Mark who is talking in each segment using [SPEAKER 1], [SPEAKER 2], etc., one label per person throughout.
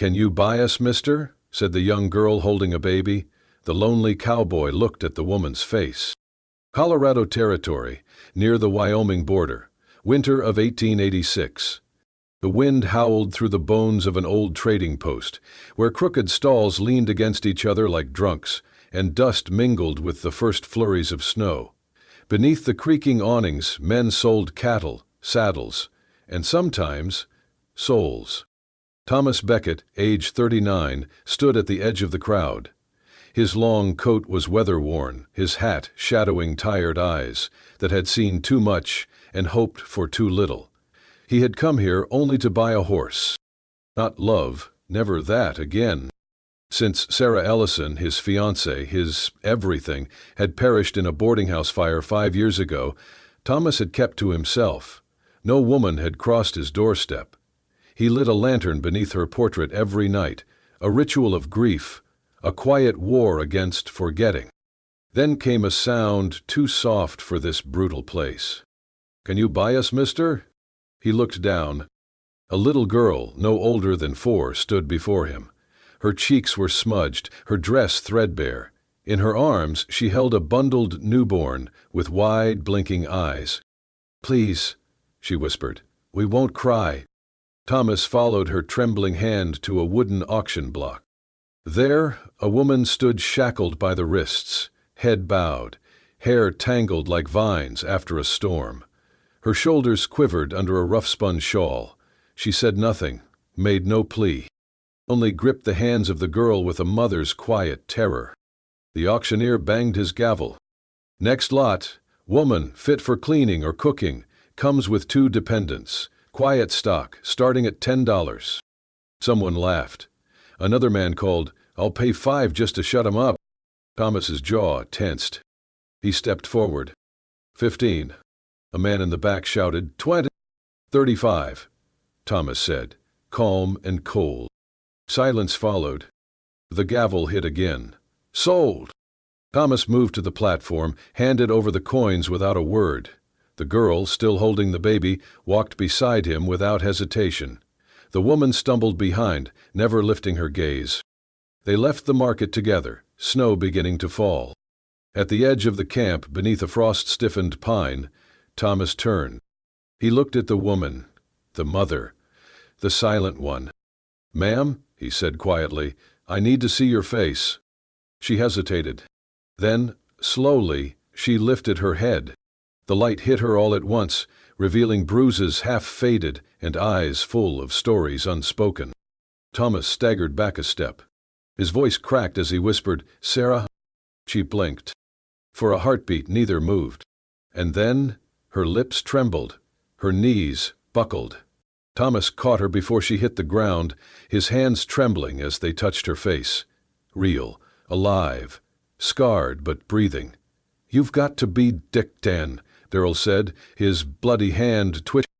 [SPEAKER 1] "Can you buy us, mister?" said the young girl holding a baby. The lonely cowboy looked at the woman's face. Colorado Territory, near the Wyoming border, winter of 1886. The wind howled through the bones of an old trading post, where crooked stalls leaned against each other like drunks, and dust mingled with the first flurries of snow. Beneath the creaking awnings, men sold cattle, saddles, and sometimes souls. Thomas Beckett, age 39, stood at the edge of the crowd. His long coat was weather-worn, his hat shadowing tired eyes that had seen too much and hoped for too little. He had come here only to buy a horse. Not love, never that again. Since Sarah Ellison, his fiancée, his everything, had perished in a boarding house fire 5 years ago, Thomas had kept to himself. No woman had crossed his doorstep. He lit a lantern beneath her portrait every night, a ritual of grief, a quiet war against forgetting. Then came a sound too soft for this brutal place. "Can you buy us, mister?" He looked down. A little girl, no older than 4, stood before him. Her cheeks were smudged, her dress threadbare. In her arms she held a bundled newborn with wide, blinking eyes. "Please," she whispered, "we won't cry." Thomas followed her trembling hand to a wooden auction block. There, a woman stood shackled by the wrists, head bowed, hair tangled like vines after a storm. Her shoulders quivered under a rough-spun shawl. She said nothing, made no plea, only gripped the hands of the girl with a mother's quiet terror. The auctioneer banged his gavel. "Next lot, woman fit for cleaning or cooking, comes with 2 dependents. Quiet stock, starting at $10. Someone laughed. Another man called, "I'll pay 5 just to shut him up." Thomas's jaw tensed. He stepped forward. 15. A man in the back shouted, 20. 35. Thomas said, calm and cold. Silence followed. The gavel hit again. "Sold!" Thomas moved to the platform, handed over the coins without a word. The girl, still holding the baby, walked beside him without hesitation. The woman stumbled behind, never lifting her gaze. They left the market together, snow beginning to fall. At the edge of the camp, beneath a frost-stiffened pine, Thomas turned. He looked at the woman, the mother, the silent one. "Ma'am," he said quietly, "I need to see your face." She hesitated. Then, slowly, she lifted her head. The light hit her all at once, revealing bruises half-faded and eyes full of stories unspoken. Thomas staggered back a step. His voice cracked as he whispered, "Sarah?" She blinked. For a heartbeat, neither moved. And then, her lips trembled, her knees buckled. Thomas caught her before she hit the ground, his hands trembling as they touched her face. Real, alive, scarred but breathing. "You've got to be Dick Dan," Darrell said, his bloody hand twitching.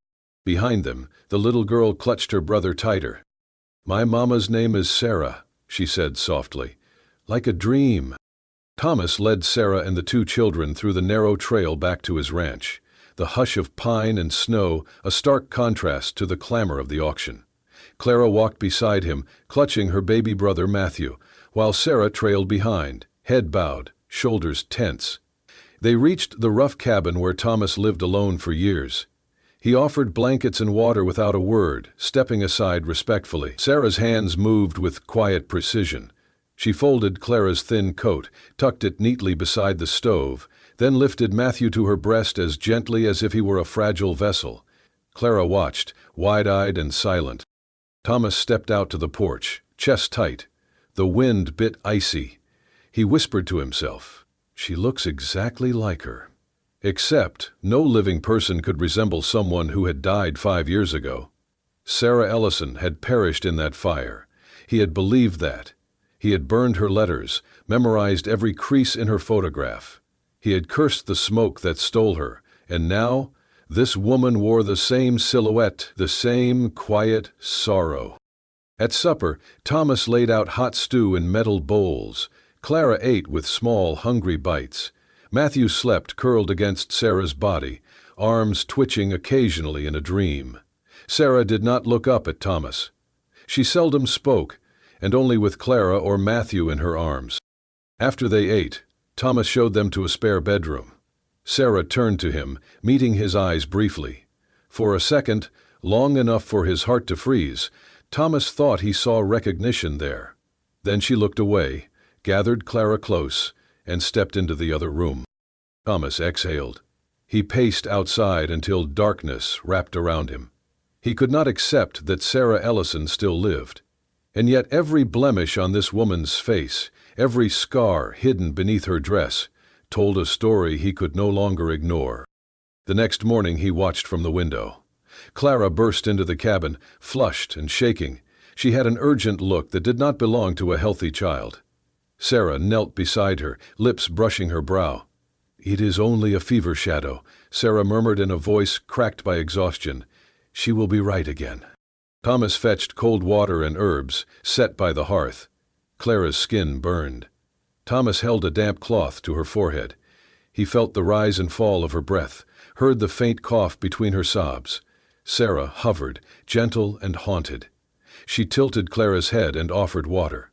[SPEAKER 1] Behind them, the little girl clutched her brother tighter. "My mama's name is Sarah," she said softly. "Like a dream." Thomas led Sarah and the 2 children through the narrow trail back to his ranch, the hush of pine and snow a stark contrast to the clamor of the auction. Clara walked beside him, clutching her baby brother Matthew, while Sarah trailed behind, head bowed, shoulders tense. They reached the rough cabin where Thomas lived alone for years. He offered blankets and water without a word, stepping aside respectfully. Sarah's hands moved with quiet precision. She folded Clara's thin coat, tucked it neatly beside the stove, then lifted Matthew to her breast as gently as if he were a fragile vessel. Clara watched, wide-eyed and silent. Thomas stepped out to the porch, chest tight. The wind bit icy. He whispered to himself, "She looks exactly like her." Except, no living person could resemble someone who had died 5 years ago. Sarah Ellison had perished in that fire. He had believed that. He had burned her letters, memorized every crease in her photograph. He had cursed the smoke that stole her, and now, this woman wore the same silhouette, the same quiet sorrow. At supper, Thomas laid out hot stew in metal bowls. Clara ate with small, hungry bites. Matthew slept curled against Sarah's body, arms twitching occasionally in a dream. Sarah did not look up at Thomas. She seldom spoke, and only with Clara or Matthew in her arms. After they ate, Thomas showed them to a spare bedroom. Sarah turned to him, meeting his eyes briefly. For a second, long enough for his heart to freeze, Thomas thought he saw recognition there. Then she looked away, gathered Clara close, and stepped into the other room. Thomas exhaled. He paced outside until darkness wrapped around him. He could not accept that Sarah Ellison still lived. And yet every blemish on this woman's face, every scar hidden beneath her dress, told a story he could no longer ignore. The next morning he watched from the window. Clara burst into the cabin, flushed and shaking. She had an urgent look that did not belong to a healthy child. Sarah knelt beside her, lips brushing her brow. "It is only a fever shadow," Sarah murmured in a voice cracked by exhaustion. "She will be right again." Thomas fetched cold water and herbs, set by the hearth. Clara's skin burned. Thomas held a damp cloth to her forehead. He felt the rise and fall of her breath, heard the faint cough between her sobs. Sarah hovered, gentle and haunted. She tilted Clara's head and offered water.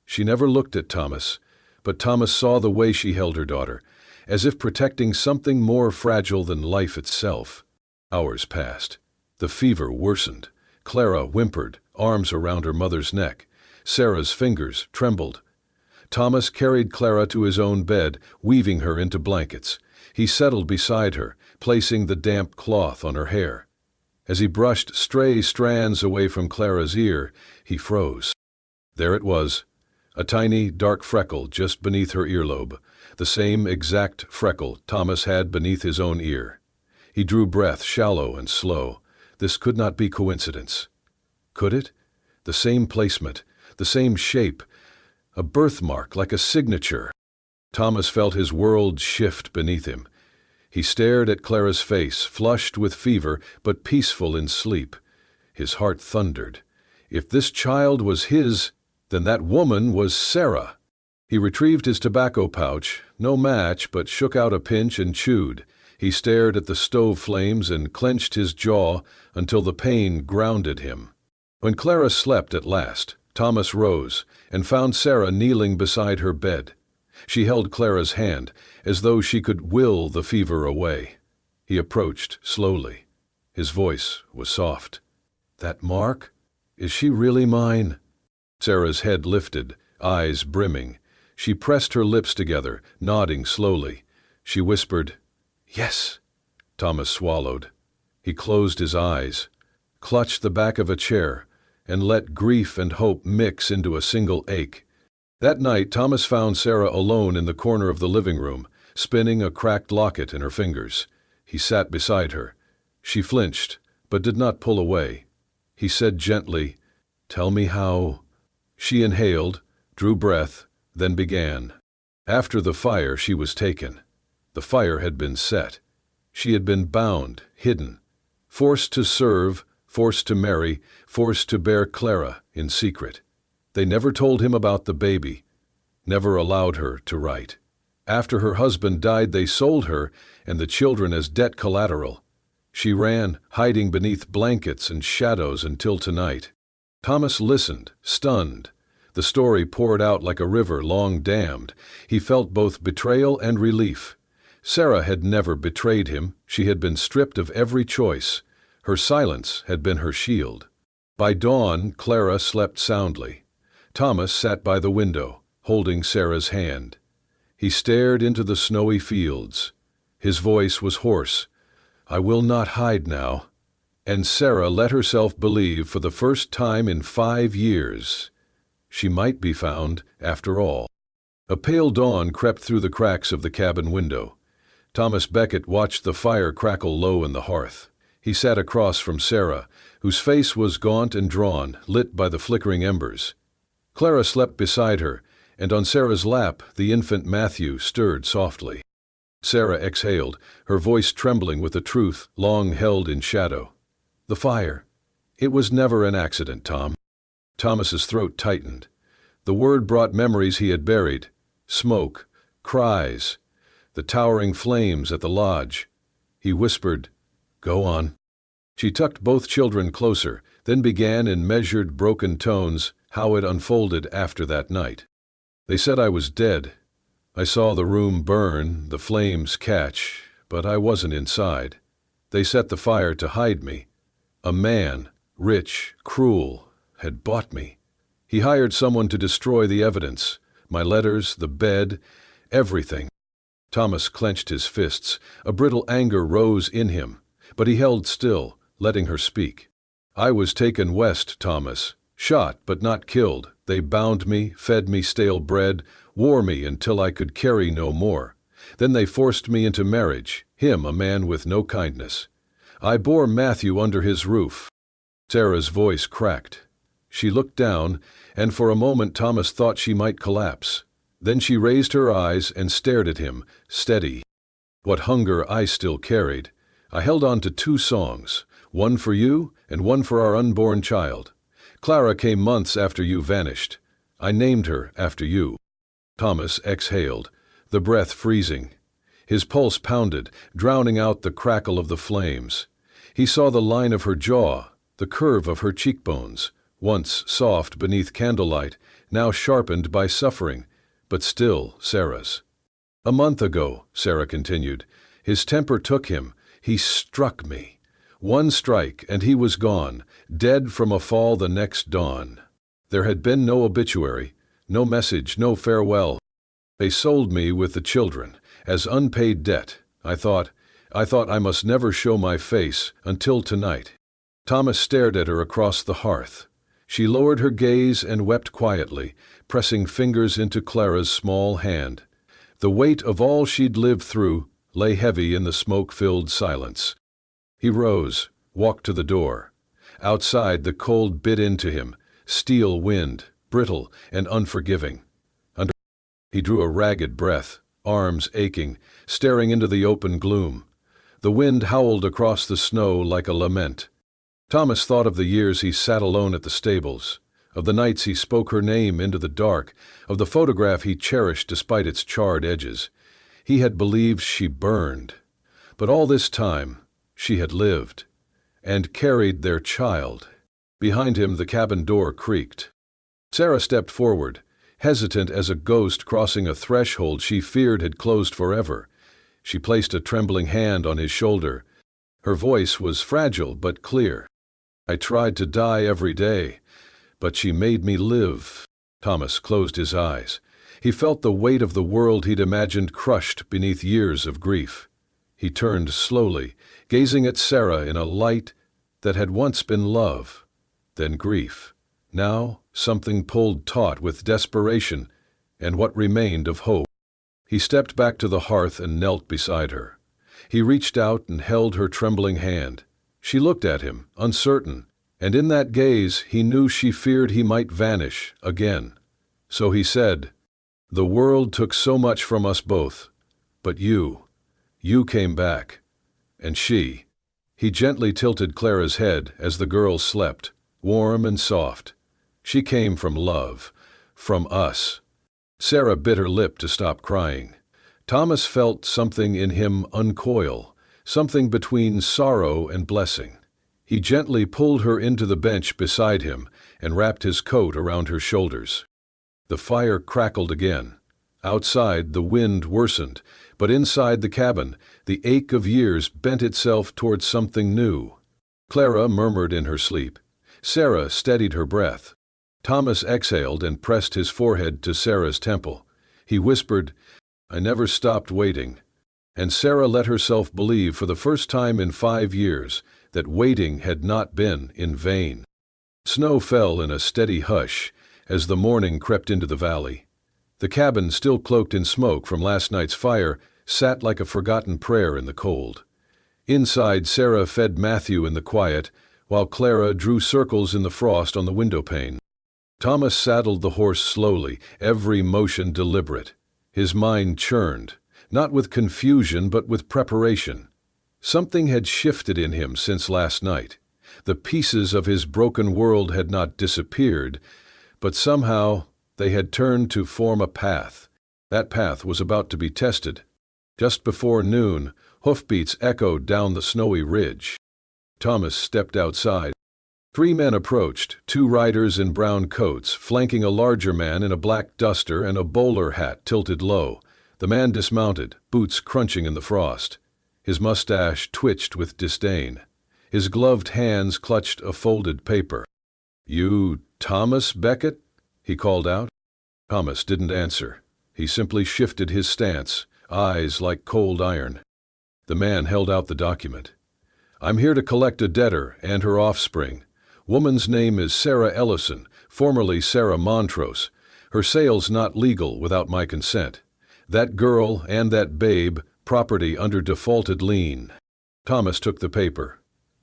[SPEAKER 1] She never looked at Thomas, but Thomas saw the way she held her daughter, as if protecting something more fragile than life itself. Hours passed. The fever worsened. Clara whimpered, arms around her mother's neck. Sarah's fingers trembled. Thomas carried Clara to his own bed, weaving her into blankets. He settled beside her, placing the damp cloth on her hair. As he brushed stray strands away from Clara's ear, he froze. There it was, a tiny, dark freckle just beneath her earlobe, the same exact freckle Thomas had beneath his own ear. He drew breath, shallow and slow. This could not be coincidence. Could it? The same placement, the same shape, a birthmark like a signature. Thomas felt his world shift beneath him. He stared at Clara's face, flushed with fever but peaceful in sleep. His heart thundered. If this child was his, then that woman was Sarah. He retrieved his tobacco pouch, no match, but shook out a pinch and chewed. He stared at the stove flames and clenched his jaw until the pain grounded him. When Clara slept at last, Thomas rose and found Sarah kneeling beside her bed. She held Clara's hand, as though she could will the fever away. He approached slowly. His voice was soft. "That mark? Is she really mine?" Sarah's head lifted, eyes brimming. She pressed her lips together, nodding slowly. She whispered, "Yes." Thomas swallowed. He closed his eyes, clutched the back of a chair, and let grief and hope mix into a single ache. That night, Thomas found Sarah alone in the corner of the living room, spinning a cracked locket in her fingers. He sat beside her. She flinched, but did not pull away. He said gently, "Tell me how." She inhaled, drew breath, then began. After the fire, she was taken. The fire had been set. She had been bound, hidden, forced to serve, forced to marry, forced to bear Clara in secret. They never told him about the baby, never allowed her to write. After her husband died, they sold her and the children as debt collateral. She ran, hiding beneath blankets and shadows until tonight. Thomas listened, stunned. The story poured out like a river long dammed. He felt both betrayal and relief. Sarah had never betrayed him. She had been stripped of every choice. Her silence had been her shield. By dawn, Clara slept soundly. Thomas sat by the window, holding Sarah's hand. He stared into the snowy fields. His voice was hoarse. "I will not hide now." And Sarah let herself believe for the first time in 5 years. She might be found, after all. A pale dawn crept through the cracks of the cabin window. Thomas Beckett watched the fire crackle low in the hearth. He sat across from Sarah, whose face was gaunt and drawn, lit by the flickering embers. Clara slept beside her, and on Sarah's lap the infant Matthew stirred softly. Sarah exhaled, her voice trembling with a truth long held in shadow. "The fire. It was never an accident, Tom." Thomas's throat tightened. The word brought memories he had buried. Smoke, cries, the towering flames at the lodge. He whispered, "Go on." She tucked both children closer, then began in measured, broken tones how it unfolded after that night. They said I was dead. I saw the room burn, the flames catch, but I wasn't inside. They set the fire to hide me. A man, rich, cruel, had bought me. He hired someone to destroy the evidence, my letters, the bed, everything. Thomas clenched his fists. A brittle anger rose in him, but he held still, letting her speak. I was taken west, Thomas. Shot, but not killed. They bound me, fed me stale bread, wore me until I could carry no more. Then they forced me into marriage, him a man with no kindness. I bore Matthew under his roof. Sarah's voice cracked. She looked down, and for a moment Thomas thought she might collapse. Then she raised her eyes and stared at him, steady. What hunger I still carried. I held on to 2 songs, one for you and one for our unborn child. Clara came months after you vanished. I named her after you. Thomas exhaled, the breath freezing. His pulse pounded, drowning out the crackle of the flames. He saw the line of her jaw, the curve of her cheekbones, once soft beneath candlelight, now sharpened by suffering, but still Sarah's. A month ago, Sarah continued, his temper took him. He struck me. One strike, and he was gone, dead from a fall the next dawn. There had been no obituary, no message, no farewell. They sold me with the children, as unpaid debt. I thought I must never show my face until tonight. Thomas stared at her across the hearth. She lowered her gaze and wept quietly, pressing fingers into Clara's small hand. The weight of all she'd lived through lay heavy in the smoke-filled silence. He rose, walked to the door. Outside, the cold bit into him, steel wind, brittle and unforgiving. He drew a ragged breath, arms aching, staring into the open gloom. The wind howled across the snow like a lament. Thomas thought of the years he sat alone at the stables, of the nights he spoke her name into the dark, of the photograph he cherished despite its charred edges. He had believed she burned, but all this time she had lived, and carried their child. Behind him the cabin door creaked. Sarah stepped forward, hesitant as a ghost crossing a threshold she feared had closed forever. She placed a trembling hand on his shoulder. Her voice was fragile but clear. I tried to die every day, but she made me live. Thomas closed his eyes. He felt the weight of the world he'd imagined crushed beneath years of grief. He turned slowly, gazing at Sarah in a light that had once been love, then grief. Now something pulled taut with desperation and what remained of hope. He stepped back to the hearth and knelt beside her. He reached out and held her trembling hand. She looked at him, uncertain, and in that gaze he knew she feared he might vanish again. So he said, "The world took so much from us both, but you came back, and she." He gently tilted Clara's head as the girl slept, warm and soft. She came from love, from us. Sarah bit her lip to stop crying. Thomas felt something in him uncoil, something between sorrow and blessing. He gently pulled her into the bench beside him and wrapped his coat around her shoulders. The fire crackled again. Outside, the wind worsened, but inside the cabin, the ache of years bent itself towards something new. Clara murmured in her sleep. Sarah steadied her breath. Thomas exhaled and pressed his forehead to Sarah's temple. He whispered, "I never stopped waiting." And Sarah let herself believe for the first time in 5 years that waiting had not been in vain. Snow fell in a steady hush as the morning crept into the valley. The cabin, still cloaked in smoke from last night's fire, sat like a forgotten prayer in the cold. Inside, Sarah fed Matthew in the quiet, while Clara drew circles in the frost on the windowpane. Thomas saddled the horse slowly, every motion deliberate. His mind churned, not with confusion but with preparation. Something had shifted in him since last night. The pieces of his broken world had not disappeared, but somehow they had turned to form a path. That path was about to be tested. Just before noon, hoofbeats echoed down the snowy ridge. Thomas stepped outside. Three men approached, two riders in brown coats, flanking a larger man in a black duster and a bowler hat tilted low. The man dismounted, boots crunching in the frost. His mustache twitched with disdain. His gloved hands clutched a folded paper. "You Thomas Beckett?" he called out. Thomas didn't answer. He simply shifted his stance, eyes like cold iron. The man held out the document. "I'm here to collect a debtor and her offspring. Woman's name is Sarah Ellison, formerly Sarah Montrose. Her sale's not legal without my consent. That girl and that babe, property under defaulted lien." Thomas took the paper,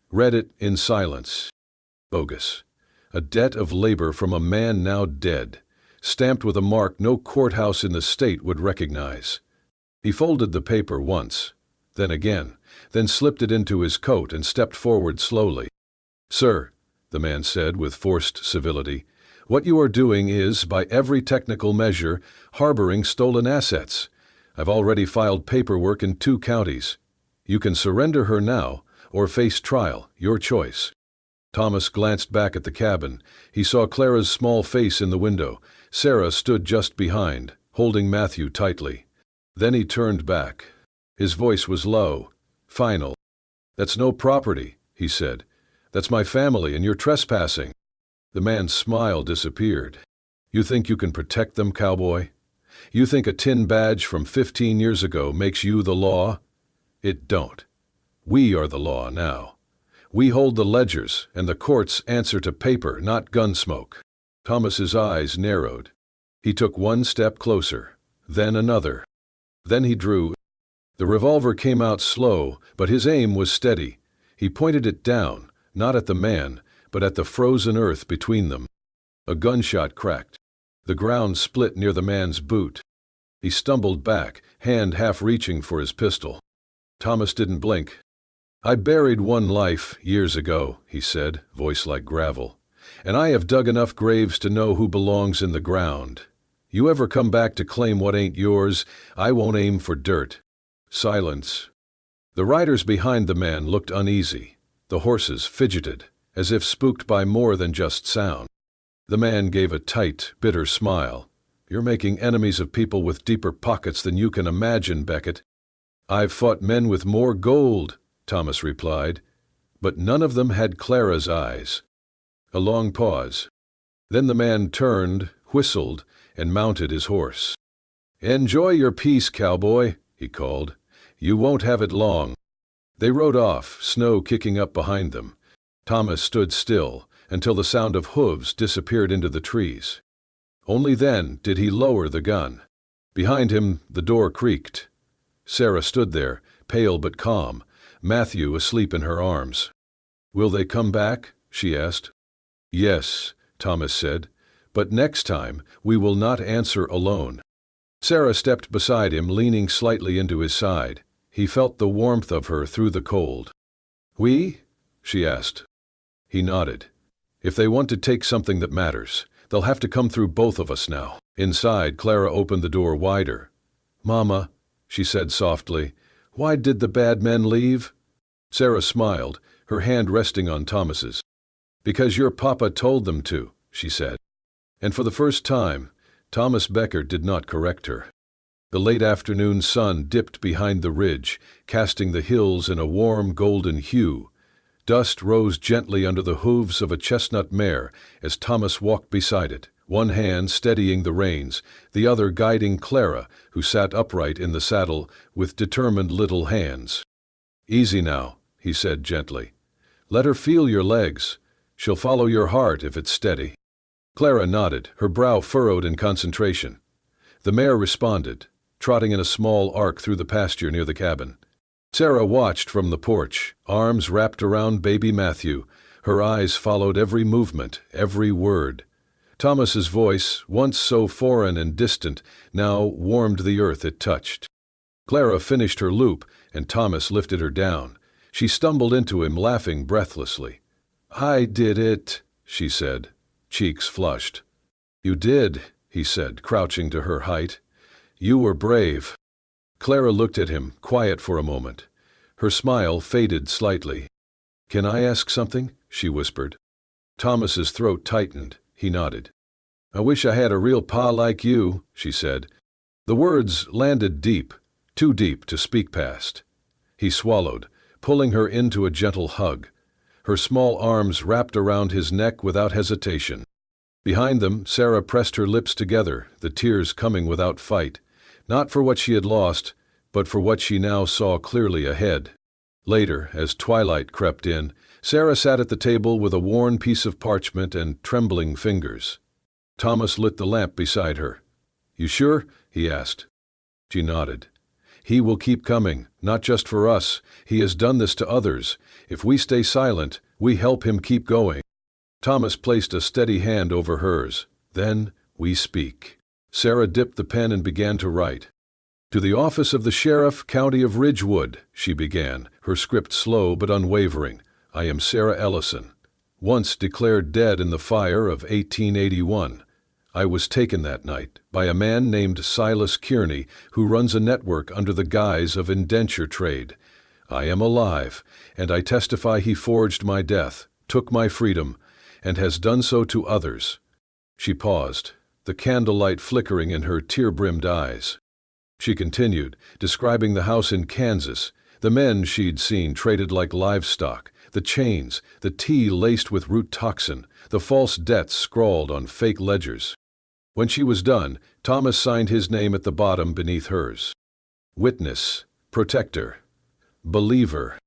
[SPEAKER 1] read it in silence. Bogus. A debt of labor from a man now dead, stamped with a mark no courthouse in the state would recognize. He folded the paper once, then again, then slipped it into his coat and stepped forward slowly. "Sir," the man said with forced civility, "what you are doing is, by every technical measure, harboring stolen assets. I've already filed paperwork in 2 counties. You can surrender her now or face trial, your choice." Thomas glanced back at the cabin. He saw Clara's small face in the window. Sarah stood just behind, holding Matthew tightly. Then he turned back. His voice was low, final. "That's no property," he said. "That's my family, and you're trespassing." The man's smile disappeared. "You think you can protect them, Cowboy? You think a tin badge from 15 years ago makes you the law? It don't. We are the law now. We hold the ledgers, and the courts answer to paper, not gun smoke." Thomas's eyes narrowed. He took one step closer, then another. Then he drew. The revolver came out slow, but his aim was steady. He pointed it down, not at the man, but at the frozen earth between them. A gunshot cracked. The ground split near the man's boot. He stumbled back, hand half reaching for his pistol. Thomas didn't blink. "I buried one life years ago," he said, voice like gravel. "And I have dug enough graves to know who belongs in the ground. You ever come back to claim what ain't yours, I won't aim for dirt." Silence. The riders behind the man looked uneasy. The horses fidgeted, as if spooked by more than just sound. The man gave a tight, bitter smile. "You're making enemies of people with deeper pockets than you can imagine, Beckett." "I've fought men with more gold," Thomas replied, "but none of them had Clara's eyes." A long pause. Then the man turned, whistled, and mounted his horse. "Enjoy your peace, Cowboy," he called. "You won't have it long." They rode off, snow kicking up behind them. Thomas stood still until the sound of hooves disappeared into the trees. Only then did he lower the gun. Behind him, the door creaked. Sarah stood there, pale but calm, Matthew asleep in her arms. "Will they come back?" she asked. "Yes," Thomas said, "but next time we will not answer alone." Sarah stepped beside him, leaning slightly into his side. He felt the warmth of her through the cold. "We?" she asked. He nodded. "If they want to take something that matters, they'll have to come through both of us now." Inside, Clara opened the door wider. "Mama," she said softly, "why did the bad men leave?" Sarah smiled, her hand resting on Thomas's. "Because your papa told them to," she said. And for the first time, Thomas Becker did not correct her. The late afternoon sun dipped behind the ridge, casting the hills in a warm golden hue. Dust rose gently under the hooves of a chestnut mare as Thomas walked beside it, one hand steadying the reins, the other guiding Clara, who sat upright in the saddle with determined little hands. "Easy now," he said gently. "Let her feel your legs. She'll follow your heart if it's steady." Clara nodded, her brow furrowed in concentration. The mare responded, trotting in a small arc through the pasture near the cabin. Sarah watched from the porch, arms wrapped around baby Matthew. Her eyes followed every movement, every word. Thomas's voice, once so foreign and distant, now warmed the earth it touched. Clara finished her loop, and Thomas lifted her down. She stumbled into him, laughing breathlessly. "I did it," she said, cheeks flushed. "You did," he said, crouching to her height. "You were brave." Clara looked at him, quiet for a moment. Her smile faded slightly. "Can I ask something?" she whispered. Thomas's throat tightened. He nodded. "I wish I had a real pa like you," she said. The words landed deep, too deep to speak past. He swallowed, pulling her into a gentle hug. Her small arms wrapped around his neck without hesitation. Behind them, Sarah pressed her lips together, the tears coming without fight, not for what she had lost, but for what she now saw clearly ahead. Later, as twilight crept in, Sarah sat at the table with a worn piece of parchment and trembling fingers. Thomas lit the lamp beside her. "You sure?" he asked. She nodded. "He will keep coming, not just for us. He has done this to others. If we stay silent, we help him keep going." Thomas placed a steady hand over hers. "Then we speak." Sarah dipped the pen and began to write. "To the office of the Sheriff, County of Ridgewood," she began, her script slow but unwavering. "I am Sarah Ellison, once declared dead in the fire of 1881. I was taken that night by a man named Silas Kearney, who runs a network under the guise of indenture trade. I am alive, and I testify he forged my death, took my freedom, and has done so to others." She paused, the candlelight flickering in her tear-brimmed eyes. She continued, describing the house in Kansas, the men she'd seen traded like livestock, the chains, the tea laced with root toxin, the false debts scrawled on fake ledgers. When she was done, Thomas signed his name at the bottom beneath hers. Witness, protector, believer.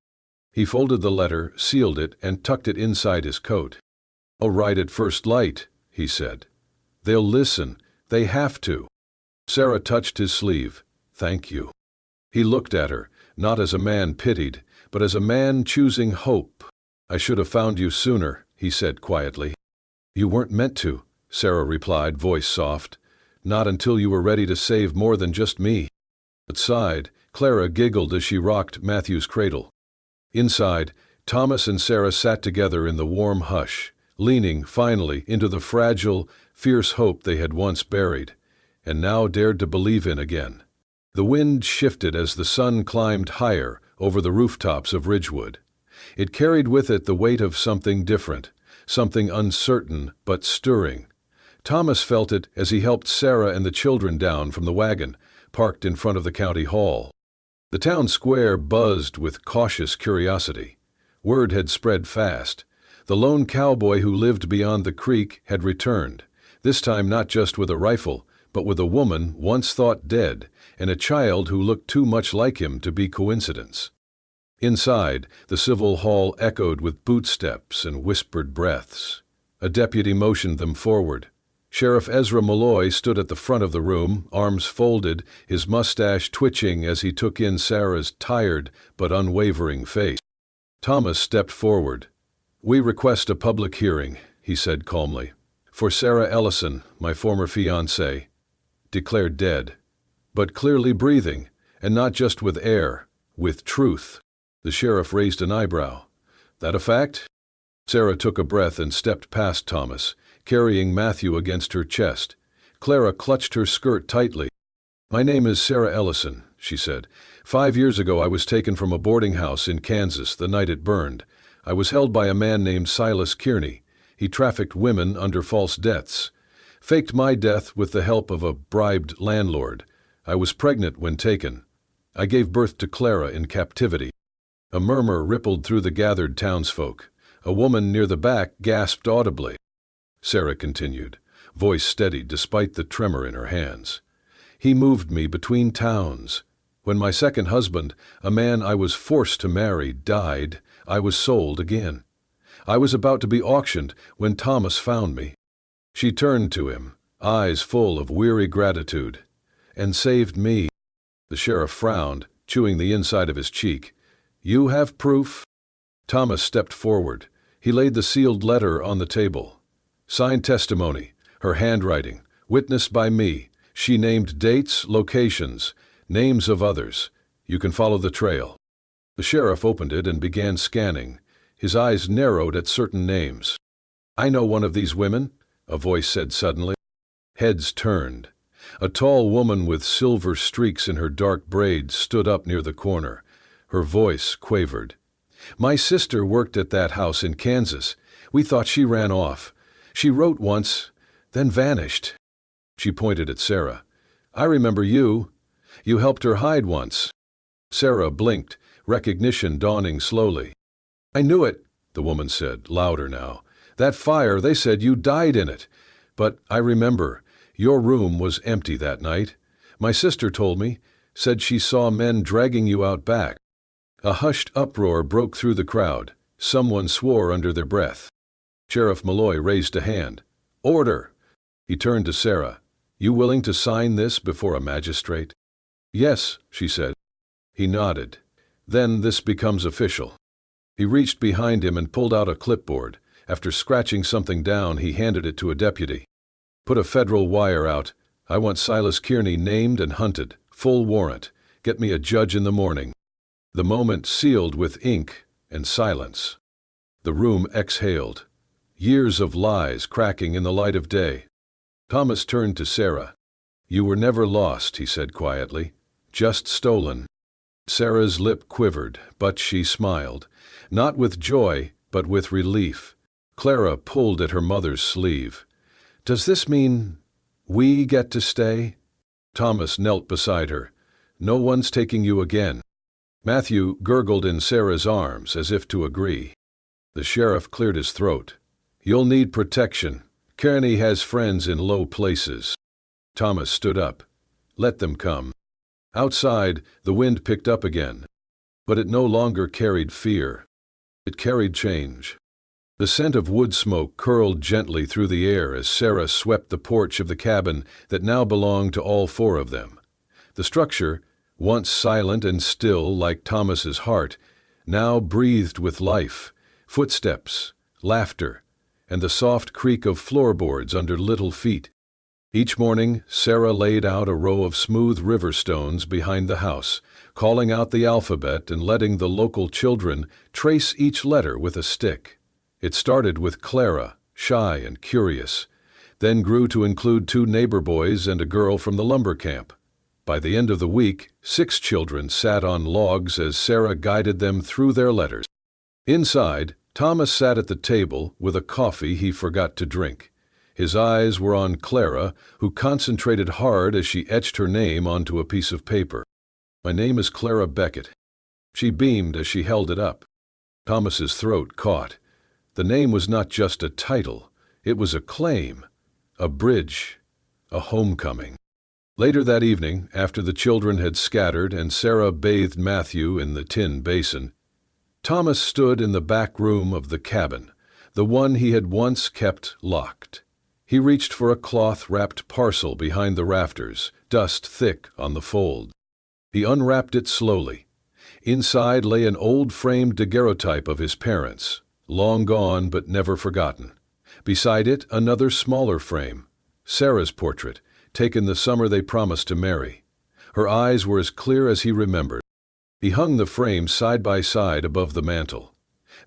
[SPEAKER 1] He folded the letter, sealed it, and tucked it inside his coat. "I'll write at first light," he said. "They'll listen. They have to." Sarah touched his sleeve. "Thank you." He looked at her, not as a man pitied, but as a man choosing hope. "I should have found you sooner," he said quietly. "You weren't meant to," Sarah replied, voice soft. "Not until you were ready to save more than just me." Outside, Clara giggled as she rocked Matthew's cradle. Inside, Thomas and Sarah sat together in the warm hush, leaning, finally, into the fragile, fierce hope they had once buried, and now dared to believe in again. The wind shifted as the sun climbed higher over the rooftops of Ridgewood. It carried with it the weight of something different, something uncertain but stirring. Thomas felt it as he helped Sarah and the children down from the wagon, parked in front of the county hall. The town square buzzed with cautious curiosity. Word had spread fast. The lone cowboy who lived beyond the creek had returned, this time not just with a rifle, but with a woman once thought dead, and a child who looked too much like him to be coincidence. Inside, the civil hall echoed with boot steps and whispered breaths. A deputy motioned them forward. Sheriff Ezra Malloy stood at the front of the room, arms folded, his mustache twitching as he took in Sarah's tired but unwavering face. Thomas stepped forward. "We request a public hearing," he said calmly, "for Sarah Ellison, my former fiancée, declared dead, but clearly breathing, and not just with air, with truth." The sheriff raised an eyebrow. "That a fact?" Sarah took a breath and stepped past Thomas, carrying Matthew against her chest. Clara clutched her skirt tightly. "My name is Sarah Ellison," she said. 5 years ago I was taken from a boarding house in Kansas the night it burned. I was held by a man named Silas Kearney. He trafficked women under false debts. Faked my death with the help of a bribed landlord. I was pregnant when taken. I gave birth to Clara in captivity." A murmur rippled through the gathered townsfolk. A woman near the back gasped audibly. Sarah continued, voice steady despite the tremor in her hands. "He moved me between towns. When my second husband, a man I was forced to marry, died, I was sold again. I was about to be auctioned when Thomas found me." She turned to him, eyes full of weary gratitude. "And saved me." The sheriff frowned, chewing the inside of his cheek. "You have proof?" Thomas stepped forward. He laid the sealed letter on the table. "Signed testimony, her handwriting, witnessed by me. She named dates, locations, names of others. You can follow the trail." The sheriff opened it and began scanning. His eyes narrowed at certain names. "I know one of these women," a voice said suddenly. Heads turned. A tall woman with silver streaks in her dark braids stood up near the corner. Her voice quavered. "My sister worked at that house in Kansas. We thought she ran off. She wrote once, then vanished." She pointed at Sarah. "I remember you. You helped her hide once." Sarah blinked, recognition dawning slowly. "I knew it," the woman said, louder now. "That fire, they said you died in it. But I remember, your room was empty that night. My sister told me, said she saw men dragging you out back." A hushed uproar broke through the crowd. Someone swore under their breath. Sheriff Malloy raised a hand. "Order!" He turned to Sarah. "You willing to sign this before a magistrate?" "Yes," she said. He nodded. "Then this becomes official." He reached behind him and pulled out a clipboard. After scratching something down, he handed it to a deputy. "Put a federal wire out. I want Silas Kearney named and hunted. Full warrant. Get me a judge in the morning." The moment sealed with ink and silence. The room exhaled. Years of lies cracking in the light of day. Thomas turned to Sarah. "You were never lost," he said quietly. "Just stolen." Sarah's lip quivered, but she smiled. Not with joy, but with relief. Clara pulled at her mother's sleeve. "Does this mean we get to stay?" Thomas knelt beside her. "No one's taking you again." Matthew gurgled in Sarah's arms as if to agree. The sheriff cleared his throat. "You'll need protection. Kearney has friends in low places." Thomas stood up. "Let them come." Outside, the wind picked up again. But it no longer carried fear. It carried change. The scent of wood smoke curled gently through the air as Sarah swept the porch of the cabin that now belonged to all four of them. The structure, once silent and still like Thomas's heart, now breathed with life, footsteps, laughter, and the soft creak of floorboards under little feet. Each morning, Sarah laid out a row of smooth river stones behind the house, calling out the alphabet and letting the local children trace each letter with a stick. It started with Clara, shy and curious, then grew to include 2 neighbor boys and a girl from the lumber camp. By the end of the week, 6 children sat on logs as Sarah guided them through their letters. Inside, Thomas sat at the table with a coffee he forgot to drink. His eyes were on Clara, who concentrated hard as she etched her name onto a piece of paper. "My name is Clara Beckett." She beamed as she held it up. Thomas's throat caught. The name was not just a title, it was a claim, a bridge, a homecoming. Later that evening, after the children had scattered and Sarah bathed Matthew in the tin basin, Thomas stood in the back room of the cabin, the one he had once kept locked. He reached for a cloth-wrapped parcel behind the rafters, dust thick on the fold. He unwrapped it slowly. Inside lay an old framed daguerreotype of his parents, long gone but never forgotten. Beside it, another smaller frame, Sarah's portrait, taken the summer they promised to marry. Her eyes were as clear as he remembered. He hung the frames side by side above the mantel.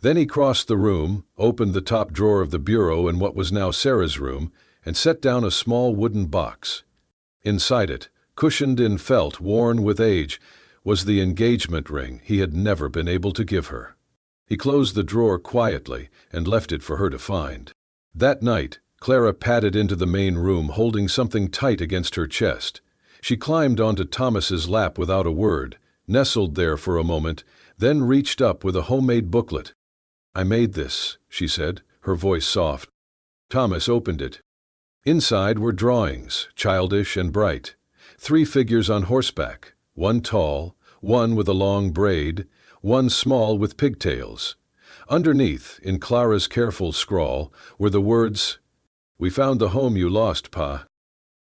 [SPEAKER 1] Then he crossed the room, opened the top drawer of the bureau in what was now Sarah's room, and set down a small wooden box. Inside it, cushioned in felt worn with age, was the engagement ring he had never been able to give her. He closed the drawer quietly and left it for her to find. That night, Clara padded into the main room holding something tight against her chest. She climbed onto Thomas's lap without a word, nestled there for a moment, then reached up with a homemade booklet. "I made this," she said, her voice soft. Thomas opened it. Inside were drawings, childish and bright. 3 figures on horseback, one tall, one with a long braid, one small with pigtails. Underneath, in Clara's careful scrawl, were the words, "We found the home you lost, Pa."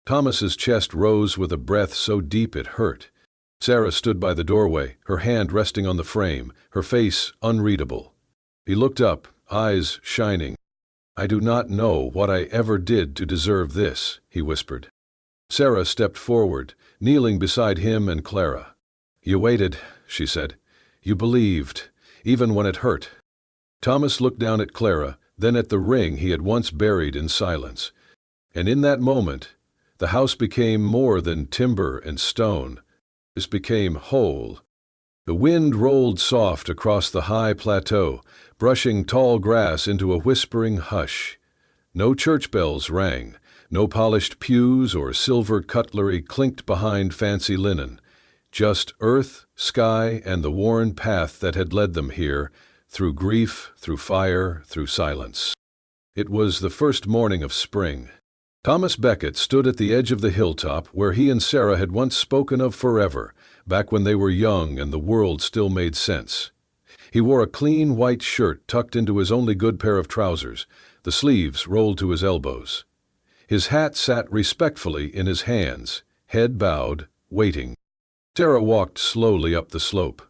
[SPEAKER 1] Thomas's chest rose with a breath so deep it hurt. Sarah stood by the doorway, her hand resting on the frame, her face unreadable. He looked up, eyes shining. "I do not know what I ever did to deserve this," he whispered. Sarah stepped forward, kneeling beside him and Clara. "You waited," she said. "You believed, even when it hurt." Thomas looked down at Clara, then at the ring he had once buried in silence. And in that moment, the house became more than timber and stone. It became whole. The wind rolled soft across the high plateau, brushing tall grass into a whispering hush. No church bells rang, no polished pews or silver cutlery clinked behind fancy linen. Just earth, sky, and the worn path that had led them here, through grief, through fire, through silence. It was the first morning of spring. Thomas Becket stood at the edge of the hilltop where he and Sarah had once spoken of forever, back when they were young and the world still made sense. He wore a clean white shirt tucked into his only good pair of trousers, the sleeves rolled to his elbows. His hat sat respectfully in his hands, head bowed, waiting. Sarah walked slowly up the slope.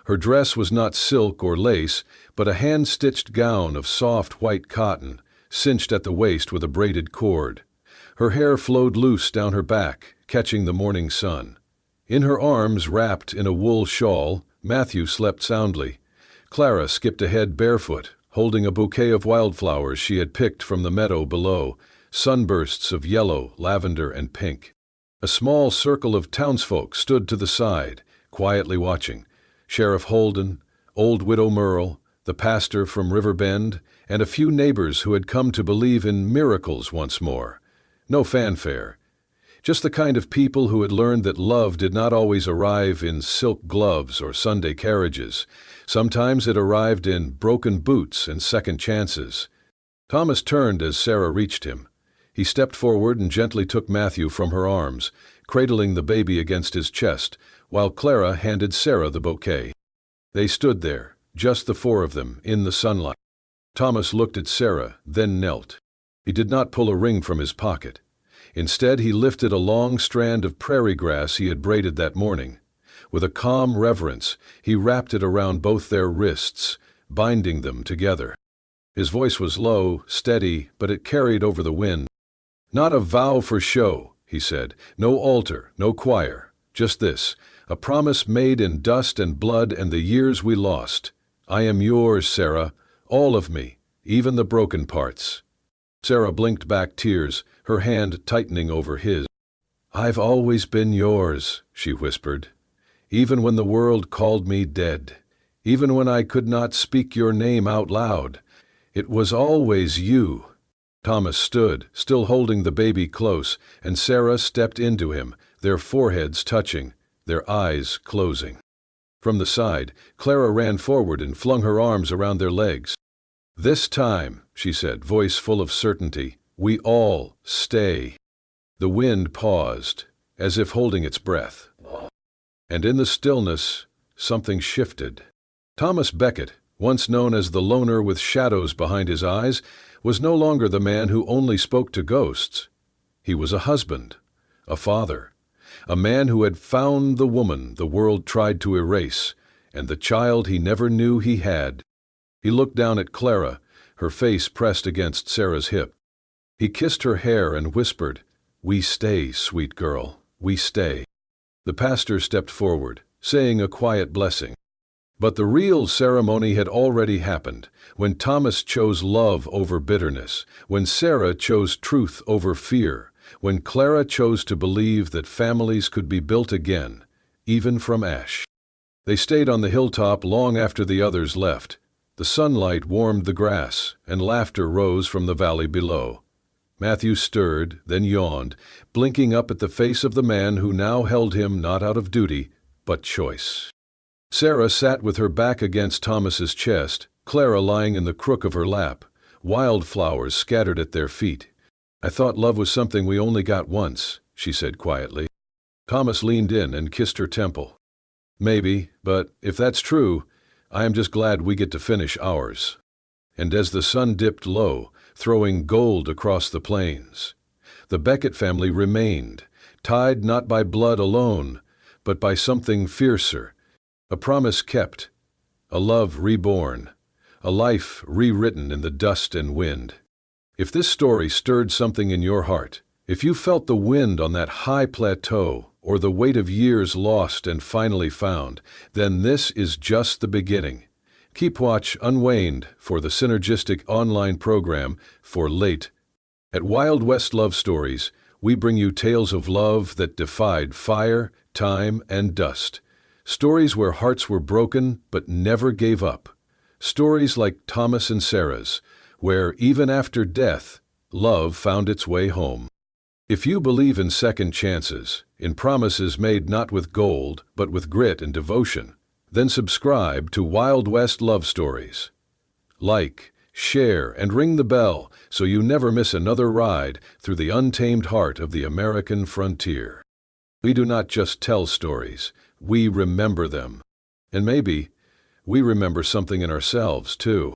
[SPEAKER 1] Her dress was not silk or lace, but a hand-stitched gown of soft white cotton, cinched at the waist with a braided cord. Her hair flowed loose down her back, catching the morning sun. In her arms, wrapped in a wool shawl, Matthew slept soundly. Clara skipped ahead barefoot, holding a bouquet of wildflowers she had picked from the meadow below, sunbursts of yellow, lavender, and pink. A small circle of townsfolk stood to the side, quietly watching. Sheriff Holden, old Widow Merle, the pastor from River Bend, and a few neighbors who had come to believe in miracles once more. No fanfare. Just the kind of people who had learned that love did not always arrive in silk gloves or Sunday carriages. Sometimes it arrived in broken boots and second chances. Thomas turned as Sarah reached him. He stepped forward and gently took Matthew from her arms, cradling the baby against his chest, while Clara handed Sarah the bouquet. They stood there, just the four of them, in the sunlight. Thomas looked at Sarah, then knelt. He did not pull a ring from his pocket. Instead, he lifted a long strand of prairie grass he had braided that morning. With a calm reverence, he wrapped it around both their wrists, binding them together. His voice was low, steady, but it carried over the wind. "Not a vow for show," he said. "No altar, no choir. Just this, a promise made in dust and blood and the years we lost. I am yours, Sarah, all of me, even the broken parts." Sarah blinked back tears, her hand tightening over his. "I've always been yours," she whispered. "Even when the world called me dead. Even when I could not speak your name out loud. It was always you." Thomas stood, still holding the baby close, and Sarah stepped into him, their foreheads touching, their eyes closing. From the side, Clara ran forward and flung her arms around their legs. "This time," she said, voice full of certainty, "we all stay." The wind paused, as if holding its breath. And in the stillness, something shifted. Thomas Becket, once known as the loner with shadows behind his eyes, was no longer the man who only spoke to ghosts. He was a husband, a father, a man who had found the woman the world tried to erase, and the child he never knew he had. He looked down at Clara, her face pressed against Sarah's hip. He kissed her hair and whispered, "We stay, sweet girl, we stay." The pastor stepped forward, saying a quiet blessing. But the real ceremony had already happened, when Thomas chose love over bitterness, when Sarah chose truth over fear, when Clara chose to believe that families could be built again, even from ash. They stayed on the hilltop long after the others left. The sunlight warmed the grass, and laughter rose from the valley below. Matthew stirred, then yawned, blinking up at the face of the man who now held him not out of duty, but choice. Sarah sat with her back against Thomas's chest, Clara lying in the crook of her lap, wildflowers scattered at their feet. "I thought love was something we only got once," she said quietly. Thomas leaned in and kissed her temple. "Maybe, but if that's true, I am just glad we get to finish ours." And as the sun dipped low, throwing gold across the plains, the Becket family remained, tied not by blood alone, but by something fiercer, a promise kept, a love reborn, a life rewritten in the dust and wind. If this story stirred something in your heart, if you felt the wind on that high plateau or the weight of years lost and finally found, then this is just the beginning. Keep watch unwaned for the synergistic online program For Late. At Wild West Love Stories, we bring you tales of love that defied fire, time, and dust. Stories where hearts were broken but never gave up. Stories like Thomas and Sarah's, where even after death, love found its way home. If you believe in second chances, in promises made not with gold but with grit and devotion, then subscribe to Wild West Love Stories. Like, share, and ring the bell so you never miss another ride through the untamed heart of the American frontier. We do not just tell stories, we remember them. And maybe we remember something in ourselves, too.